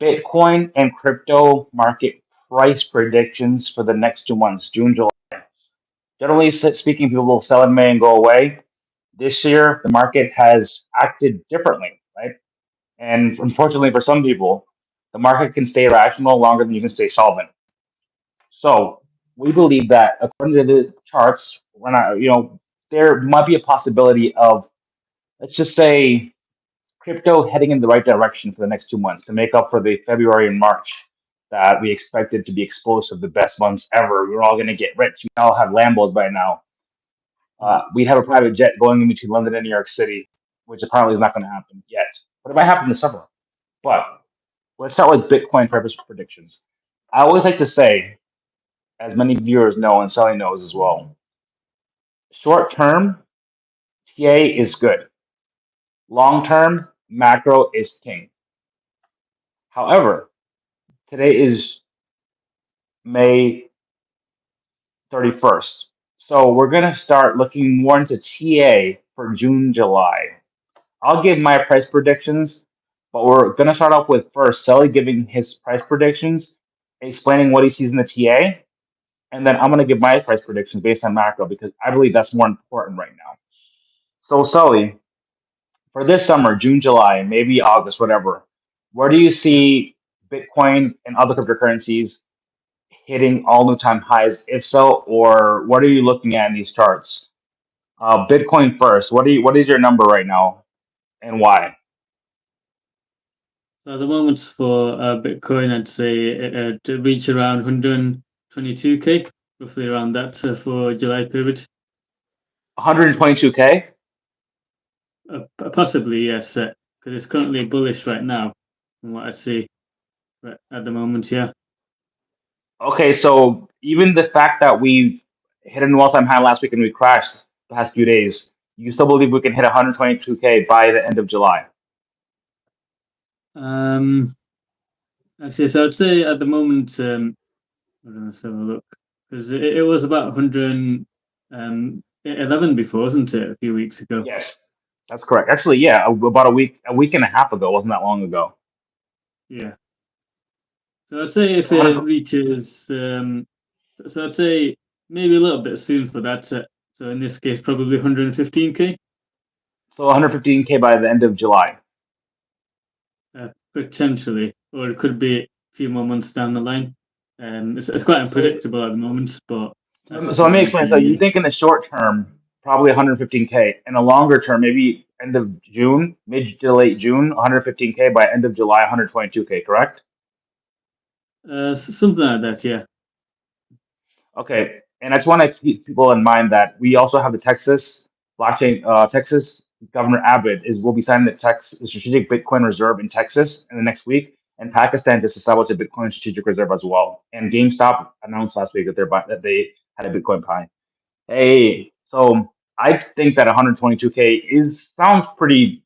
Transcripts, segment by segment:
Bitcoin and crypto market price predictions for the next 2 months, June, July. Generally speaking, people will sell in May and go away. This year, the market has acted differently, right? And unfortunately, for some people, the market can stay rational longer than you can stay solvent. So we believe that according to the charts, when there might be a possibility of, let's just say, crypto heading in the right direction for the next 2 months to make up for the February and March that we expected to be explosive, the best months ever. We're all going to get rich. We all have Lambos by now. Mm. We have a private jet going in between London and New York City, which apparently is not going to happen yet, but it might happen this summer. But let's start with Bitcoin purpose predictions. I always like to say, as many viewers know and Sally knows as well, short term, TA is good. Long term, macro is king. However, today is May 31st. So we're going to start looking more into TA for June, July. I'll give my price predictions, but we're going to start off with first Sully giving his price predictions, explaining what he sees in the TA, and then I'm going to give my price predictions based on macro because I believe that's more important right now. So, Sully, for this summer, June, July, maybe August, whatever, where do you Yeah. see Bitcoin and other cryptocurrencies hitting all new time highs? If so, or what are you looking at in these charts? Bitcoin first. What is your number right now and why? So at the moment for Bitcoin, I'd say to reach around 122k, roughly around that for July period. 122K? Possibly, yes, because it's currently bullish right now, from what I see right at the moment. Yeah. Okay, so even the fact that we hit a new all-time high last week and we crashed the past few days, you still believe we can hit 122K by the end of July? Um. Actually, so I'd say at the moment, let's have a look, because it was about 111 before, wasn't it, a few weeks ago? Yes, that's correct. Actually, yeah, about a week and a half ago, wasn't that long ago? Yeah. So I'd say So if it 100, reaches, so I'd say maybe a little bit soon for that. So in this case, probably 115k, so 115K by the end of July. potentially, or it could be a few more months down the line. It's quite So, unpredictable at the moment, but that's so just let what me I'm explain. So seeing. you Yeah. think in the short term, probably 115K. In a longer term, maybe end of June, mid to late June, 115K by end of July, 122K, correct? Something like that. Yeah. Okay, and I just want to keep people in mind that we also have the Texas blockchain. Texas Governor Abbott is will be signing the strategic Bitcoin reserve in Texas in the next week, and Pakistan just established a Bitcoin strategic reserve as well. And GameStop announced last week that that they had a Bitcoin pie. Hey, so I think that 122K is sounds pretty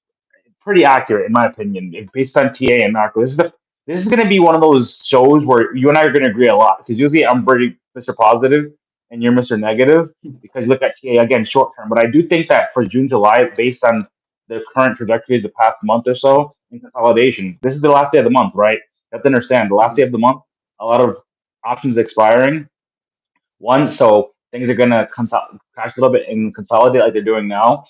accurate in my opinion. It's based on TA and macro. This is going to be one of those shows where you and I are going to agree a lot because usually I'm pretty Mr. Positive and you're Mr. Negative because you look at TA again short term. But I do think that for June, July, based on the current trajectory of the past month or so in consolidation, this is the last day of the month, right? You have to understand the last day Mhm. of the month, a lot of options expiring. One, so things are going to crash a little bit and consolidate like they're doing now.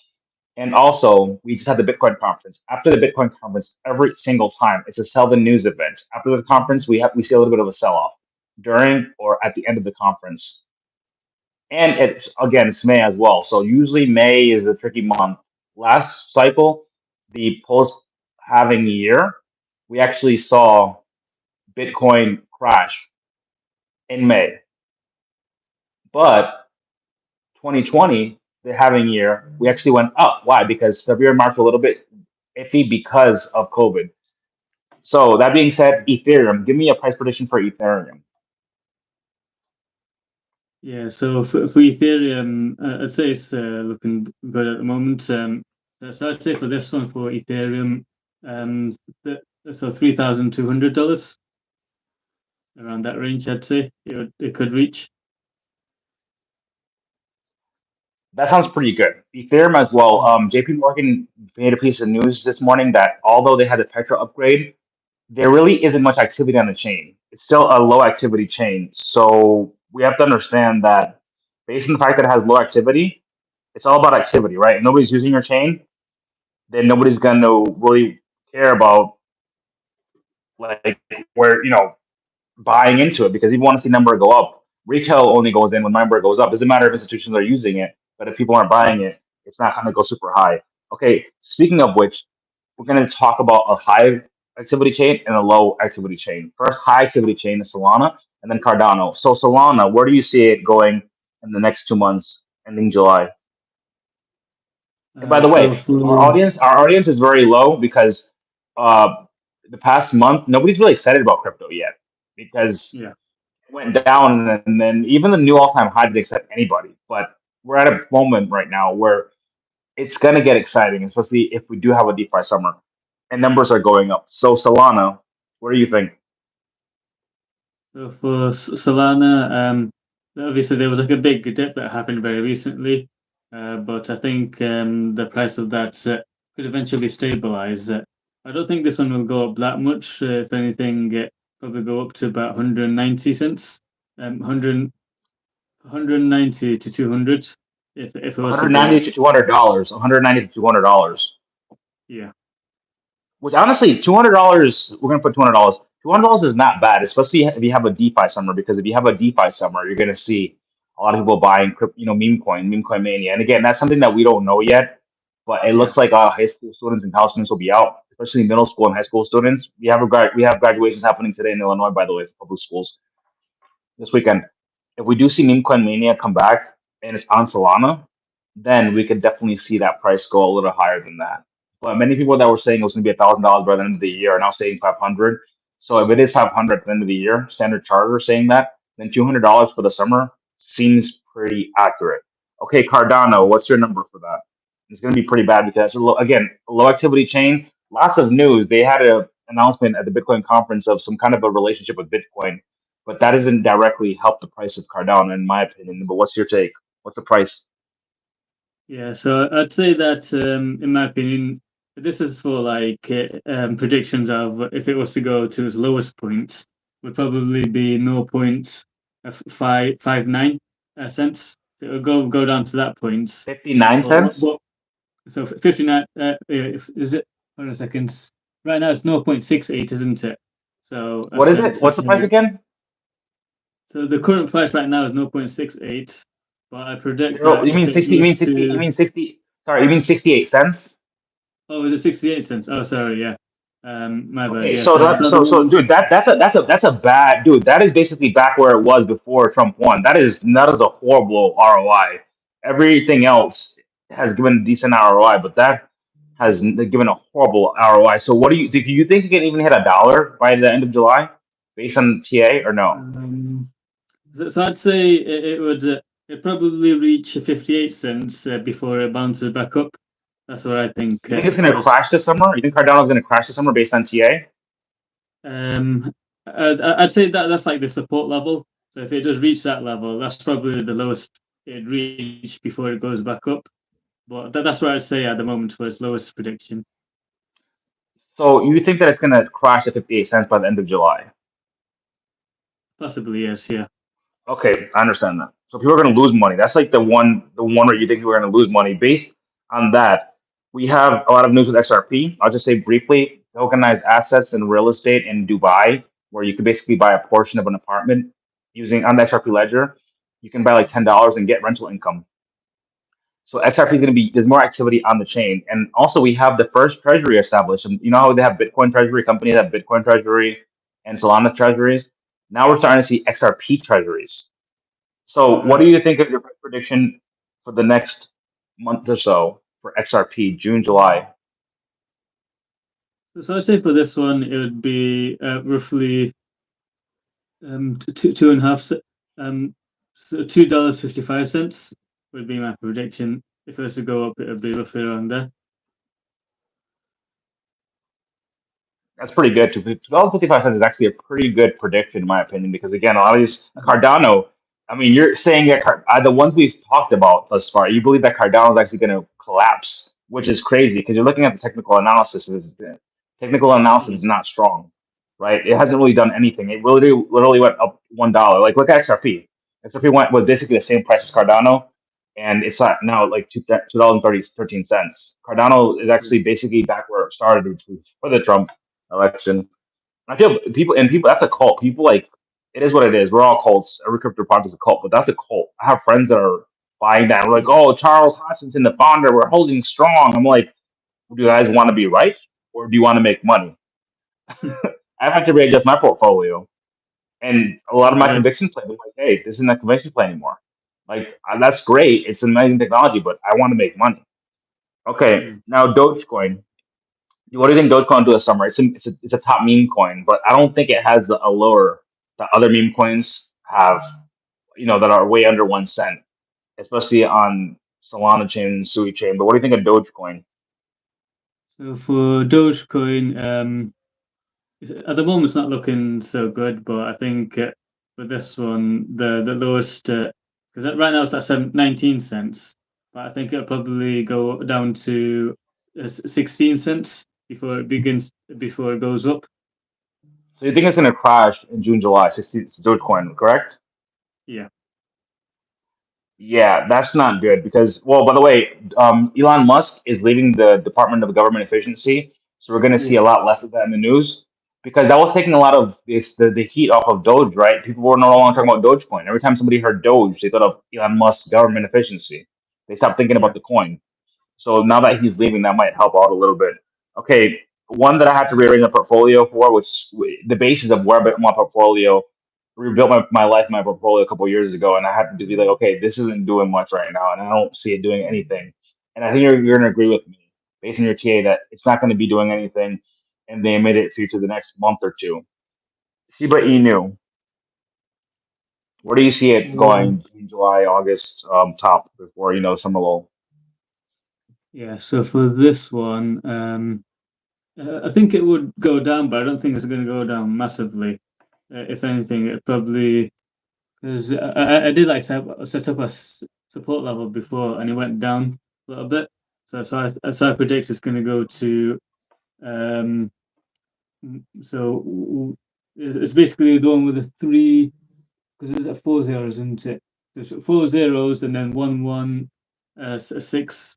And also, we just had the Bitcoin conference. After the Bitcoin conference, every single time it's a sell the news event. After the conference, we see a little bit of a sell off during or at the end of the conference. And it's again, it's May as well. So usually May is a tricky month. Last cycle, the post halving year, we actually saw Bitcoin crash in May. But 2020, the halving year, we actually went up. Why? Because February, March were a little bit iffy because of COVID. So that being said, Ethereum. Give me a price prediction for Ethereum. Yeah, so for Ethereum, I'd say it's looking good at the moment. So I'd say for this one for Ethereum, so $3,200 around that range. I'd say it could reach. That sounds pretty good. Ethereum as well. Mm. JP Morgan made a piece of news this morning that although they had a Petra upgrade, there really isn't much activity on the chain. It's still a low activity chain. So we have to understand that based on the fact that it has low activity, it's all about activity, right? If nobody's using your chain, then nobody's gonna really care about like where buying into it because if you want to see number go up, retail only goes in when number goes up. Doesn't matter if institutions are using it, but if people aren't buying Yeah. it, it's not going to go super high. Okay, speaking of which, we're going to talk about a high activity chain and a low activity chain. First, high activity chain is Solana, and then Cardano. So Solana, where do you see it going in the next 2 months, ending July? And by the So way, for our audience is very low because uh, the past month nobody's really excited about crypto yet because yeah. it went down, and then even the new all-time high didn't excite anybody. But we're at a moment right now where it's going to get exciting, especially if we do have a DeFi summer and numbers are going up. So Solana, what do you think? So for Solana, obviously there was like a big dip that happened very recently, but I think the price of that could eventually stabilize. I don't think this one will go up that much. If anything, probably go up to about 190 cents, 190 to 200, if it was to go 190 up. to $200. 190 to $200. Yeah, Which honestly, $200. We're gonna put $200. $200 is not bad, especially if you have a DeFi summer. Because if you have a DeFi summer, you're gonna see a lot of people buying, meme coin mania. And again, that's something that we don't know yet. But it yeah, looks like high school students and college students will be out, especially middle school and high school students. We have graduations happening today in Illinois, by the way, for public schools this weekend. If we do see meme coin mania come back and it's on Solana, then we could definitely see that price go a little higher than that. But many people that were saying it was going to be $1,000 by the end of the year are now saying 500. So if it is 500 at the end of the year, Standard Charter saying that, then $200 for the summer seems pretty accurate. Okay, Cardano, what's your number for that? It's going to be pretty bad because again, a low activity chain. Lots of news. They had an announcement at the Bitcoin conference of some kind of a relationship with Bitcoin, but that doesn't directly help the price of Cardano, in my opinion. But what's your take? What's the price? yeah. So I'd say that, in my opinion, this is for like predictions of if it was to go to its lowest point, would probably be 0.559 cents. So it'll go down to that point. 59 But cents? so 59, is it? Hold on a second. Right now it's 0.68, isn't it? So a What is it? cent. What's the price again? So the current price right now is 0.68, but I predict Zero. that You if mean it 60? You mean was 60? You to, mean 60? Sorry, you mean 68 cents? oh, is it 68 cents? Oh, sorry, yeah. My bad. Okay, Yeah. so So at the moment, dude, that's a bad dude. That is basically back where it was before Trump won. That is a horrible ROI. Everything else has given decent ROI, but that has given a horrible ROI. So do you think you can even hit $1 by the end of July based on TA or no? um, so I'd say it would it probably reach 58 cents before it bounces back up. That's what I think You think it's it going to does. crash this summer? You think Cardano's going to crash this summer based on TA? Um, I'd say that that's like the support level. So if it does reach that level, that's probably the lowest it reached before it goes back up. But that's what I'd say at the moment for its lowest prediction. So you think that it's going to crash to 58 cents by the end of July? Possibly, yes, yeah. Okay, I understand that. So people are going to lose money. That's like the one where you think people are going to lose money. Based on that, we have a lot of news with XRP. I'll just say briefly, tokenized assets and real estate in Dubai, where you can basically buy a portion of an apartment using on the XRP ledger. You can buy like $10 and get rental income. So XRP is going to be there's more activity on the chain, and also we have the first treasury established. And you know how they have Bitcoin treasury companies have Bitcoin treasury and Solana treasuries. Now we're starting to see XRP treasuries. So, what do Right. you think is your prediction for the next month or so for XRP, June, July? So I'd say for this one, it would be roughly two and a half. So $2.55 would be my prediction. If it was to go up, it would be roughly around there. That's pretty good. $12.55 is actually a pretty good prediction, in my opinion, because again, a lot of these Cardano. I mean, you're saying that the ones we've talked about thus far, you believe that Cardano is actually going to collapse, which is crazy because you're looking at the technical analysis. Technical analysis Yeah. is not strong. right? It hasn't really done anything. It literally went up $1. Like look at XRP. XRP went with basically the same price as Cardano, and it's at now like $2 and 13 cents. Cardano is Yeah. actually basically back where it started, which was for the Trump election. I feel people that's a cult. People like it is what it is. We're all cults. Every crypto project is a cult, but that's a cult. I have friends that are buying that. We're like, Yeah. oh, Charles Hoskinson, the founder, we're holding strong. I'm like, do you guys want to be right or do you want to make money? I've had to readjust my portfolio, and a lot of my Right. conviction plays. I'm like, hey, this isn't a conviction play anymore. Like that's great. It's amazing technology, but I want to make money. Okay, Mm. now Dogecoin. What do you think Dogecoin will do this summer? It's a top meme coin, but I don't think it has a lower that other meme coins have. That are way under 1 cent, especially on Solana chain and Sui chain. But what do you think of Dogecoin? So for Dogecoin, at the moment it's not looking so good, but I think for this one, the lowest because right now it's at 19 cents, but I think it'll probably go down to 16 cents before it goes up. So you think it's going to crash in June, July? 60, it's Dogecoin, correct? Yeah. Yeah, that's not good because, well, by the way, Elon Musk is leaving the Department of Government Efficiency, so we're going to see a Oof. lot less of that in the news because that was taking a lot of the heat off of Doge, right? People were no longer talking about Dogecoin. Every time somebody heard Doge, they thought of Elon Musk's government efficiency. They stopped thinking Yeah. about the coin. So now that he's leaving, that might help out a little bit. Okay, one that I had to rearrange the portfolio for, which the basis of where I built my portfolio, rebuilt my life, my portfolio a couple of years ago, and I had to be like, okay, this isn't doing much right now, and I don't see it doing anything. And I think you're going to agree with me, based on your TA, that it's not going to be doing anything, and they made it through to the next month or two. Shiba Inu, where do you see it So, going June, July, August, top before summer lull? yeah. So for this one, I think it would go down, but I don't think it's going to go down massively. If anything, it probably because I did like set up a support level before, and it went down a little bit. So I predict it's going to go to um. It's basically the one with the three because it's at 4 zeros, isn't it? There's 4 zeros and then 1 1 6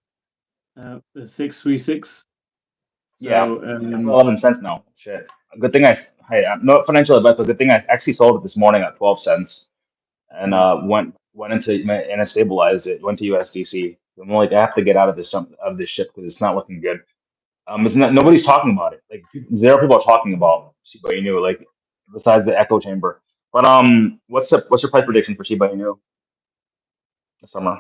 6 3 6. Yeah, So that's 11 cents now. Shit. Good thing I'm not financial advice, but good thing I actually sold it this morning at 12 cents and mm, went into and it stabilized it. Went to USDC. I'm like, I have to get out of this ship because it's not looking good. It's not, nobody's talking about it. Like zero people are talking about Shiba Inu, like besides the echo chamber. But what's your price prediction for Shiba Inu this summer?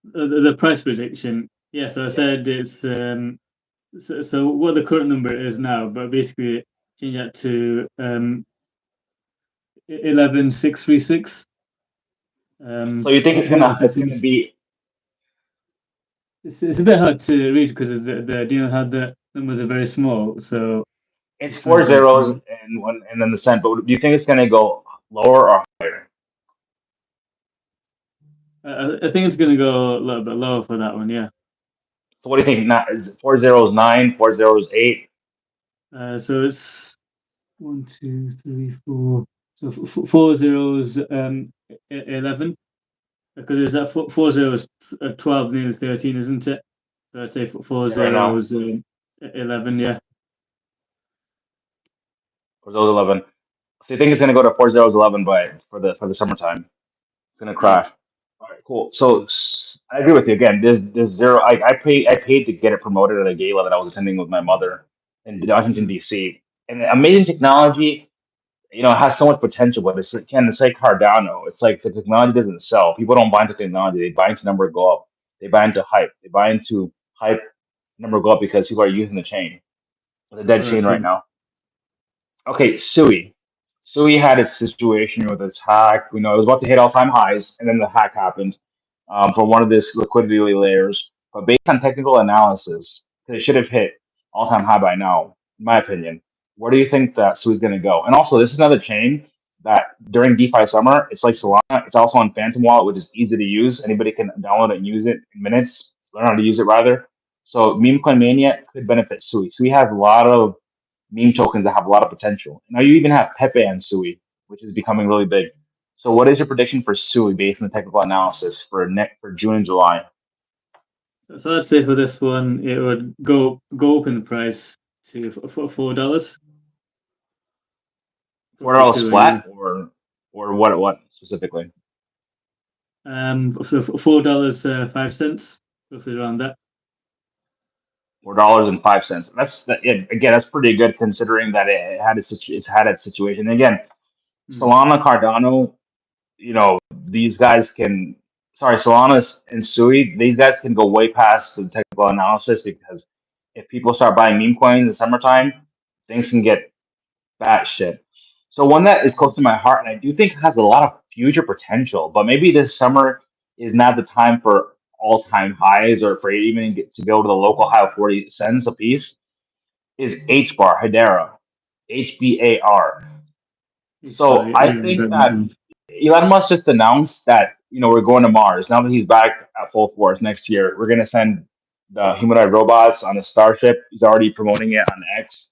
the price prediction. Yeah, so I Yes. said it's so what the current number is now, but basically change that to 11636. So you think Hang on a it's gonna second. be It's a bit hard to read because of the how the numbers are very small. So it's just trying four to work zeros out. and one and then the cent, but do you think it's gonna go lower or higher? I think it's going to go a little bit lower for that one. Yeah. So what do you think? Not is 4 zeros 9, 4 zeros 8? So it's 1 2 3 4. So 4 zeros 11 because it's at 4 zeros 12 nearly 13, isn't it? So I'd say four Yeah, right now. zeros 11. Yeah. 4 zeros 11. So you think it's gonna go to 4 zeros 11 by for the summertime? It's gonna Yeah. crash. All right, cool. So I agree with you again. There's zero. I paid to get it promoted at a gala that I was attending with my mother in Washington Mm. D.C. And amazing technology. It has so much potential, but it's like Cardano. It's like the technology doesn't sell. People don't buy into technology. They buy into number go up. They buy into hype. They buy into hype number go up because people are using the chain. It's a dead Oh, I chain right see. now. Okay, Sui. Sui had its situation with its hack. It was about to hit all-time highs, and then the hack happened for one of these liquidity layers. But based on technical analysis, it should have hit all-time high by now, in my opinion. Where do you think that Sui is going to go? And also, this is another chain that during DeFi summer, it's like Solana. It's also on Phantom Wallet, which is easy to use. Anybody can download it and use it in minutes. Learn how to use it rather. So meme coin mania could benefit Sui. Sui has a lot of meme tokens that have a lot of potential. Now you even have Pepe and Sui, which is becoming really big. So what is your prediction for Sui based on the technical analysis for June and July? So I'd say for this one, it would go up in the price to $4 Four for dollars Sui. Yeah. flat or what specifically? So $4.05, roughly around that. $4.05. Again, that's pretty good considering that it had it's had its situation. And again, Mm, Solana, Cardano, these guys can. Sorry, Solana and Sui, these guys can go way past the technical analysis because if people start buying meme coins in the summertime, things can get batshit. So one that is close to my heart and I do think has a lot of future potential, but maybe this summer is not the time for all-time highs or for even get to go to the local high of 40 cents a piece, is HBAR, Hedera, HBAR. So yeah, I yeah, think that mm, Elon Musk just announced that we're going to Mars. Now that he's back at full force next year, we're going to send the humanoid robots on a starship. He's already promoting it on X.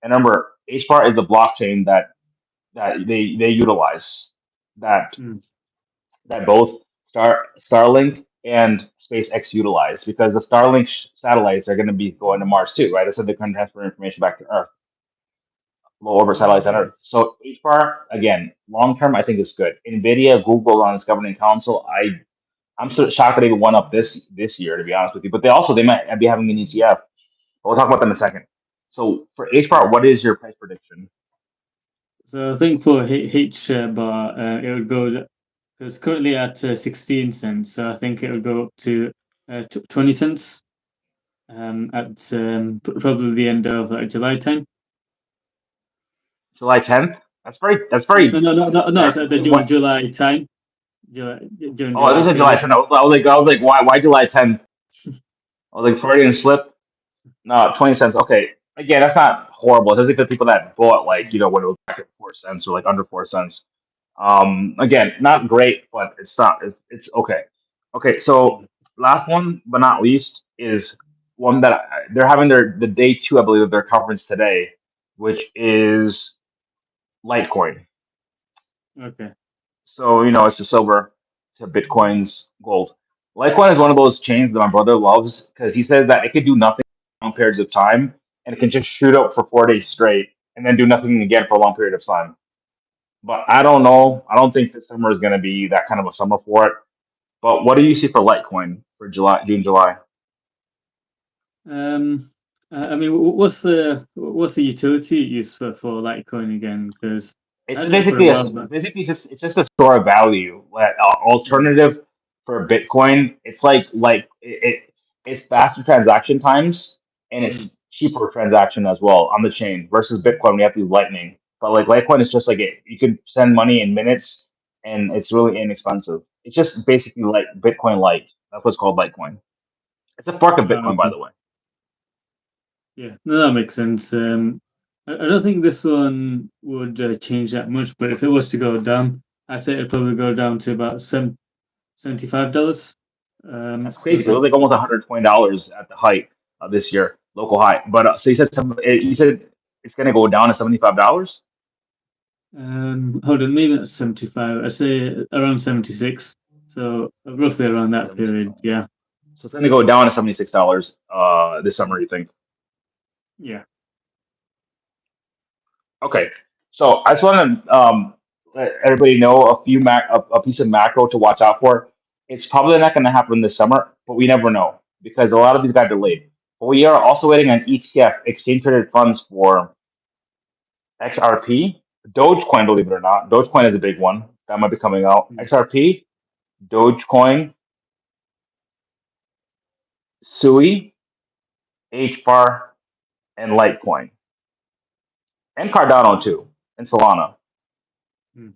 And remember, HBAR is the blockchain that they utilize that mm. that both Starlink and SpaceX utilize because the Starlink satellites are going to be going to Mars too, right? I said they're going to transfer information back to Earth, low orbit satellites on Earth. So HBAR again, long term, I think is good. Nvidia, Google on its governing council. I'm sort of shocked that they won up this year, to be honest with you. But they might be having an ETF. But we'll talk about them in a second. So for HBAR, what is your price prediction? So I think for bar, it would go. It's currently at 16 cents, so I think it would go up to 20 cents at probably the end of July time. July 10th. That's No, very no, no, no, no. So that, the what. July time, during Oh, July this is July period. 10th. I was like, why July 10th? I was like, Freudian slip. No, 20 cents. Okay. Again, that's not horrible, especially for people that bought like, when it was back at 4 cents or like under 4 cents. Again, not great, but it's not. It's okay. Okay, so last one but not least is one that they're having the day two, I believe, of their conference today, which is Litecoin. Okay. So, it's the silver to Bitcoin's gold. Litecoin is one of those chains that my brother loves because he says that it could do nothing for long periods of time and it can just shoot up for 4 days straight and then do nothing again for a long period of time. But I don't know. I don't think this summer is going to be that kind of a summer for it. But what do you see for Litecoin for June, July? Um, I mean, what's the utility use for Litecoin again? Because It's I just had it for a basically while, but it's just a store of value. Like alternative for Bitcoin, it's it's faster transaction times and mm, it's cheaper transaction as well on the chain versus Bitcoin. We have to use Lightning, but like Litecoin is just like you could send money in minutes and it's really inexpensive. It's just basically like Bitcoin Lite. That's what's called Litecoin. It's a fork of Bitcoin, by okay. the way. Yeah, no, that makes sense. I don't think this one would change that much, but if it was to go down, I say it'd probably go down to about $75. That's For crazy. It was like example, almost $120 at the height of this year, local high. But so he said it's going to go down to $75. hold on, maybe not 75. I say around 76. So roughly around that period. Yeah, So it's going to go down to $76 this summer. You think? yeah. Okay. So I just want to let everybody know a piece of macro to watch out for. It's probably not going to happen this summer, but we never know because a lot of these got delayed. But we are also waiting on ETF, exchange traded funds for XRP, Dogecoin, believe it or not. Dogecoin is a big one that might be coming out. Mm, XRP, Dogecoin, Sui, HBAR, and Litecoin, and Cardano too, and Solana. mm,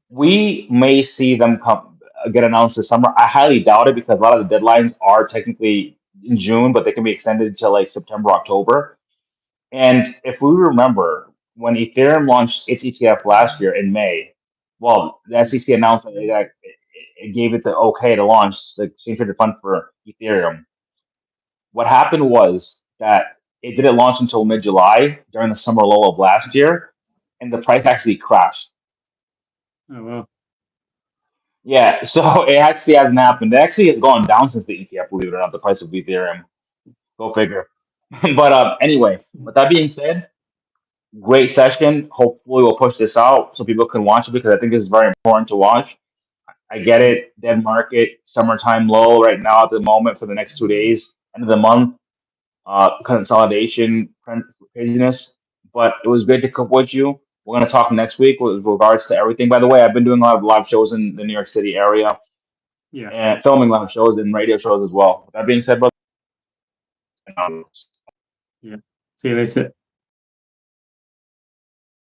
We may see them get announced this summer. I highly doubt it because a lot of the deadlines are technically in June, but they can be extended until like September, October. And if we remember, when Ethereum launched its ETF last year in May, well, the mm, SEC announced that it gave it the okay to launch the exchange traded fund for Ethereum. What happened was that it didn't launch until mid-July during the summer lull of last year, and the price actually crashed. Oh well. Yeah, so it actually hasn't happened. It actually has gone down since the ETF, believe it or not, the price of Ethereum. Go figure. But anyway, with that being said, great session. Hopefully, we'll push this out so people can watch it because I think this is very important to watch. I get Mm. it, dead market, summertime low right now at the moment for the next 2 days, end of the month, consolidation, craziness. But it was great to cook with you. We're going to talk next week with regards to everything. By the way, I've been doing a lot of live shows in the New York City area Yeah. and filming live shows and radio shows as well. With that being said, brother, Yeah. See you later.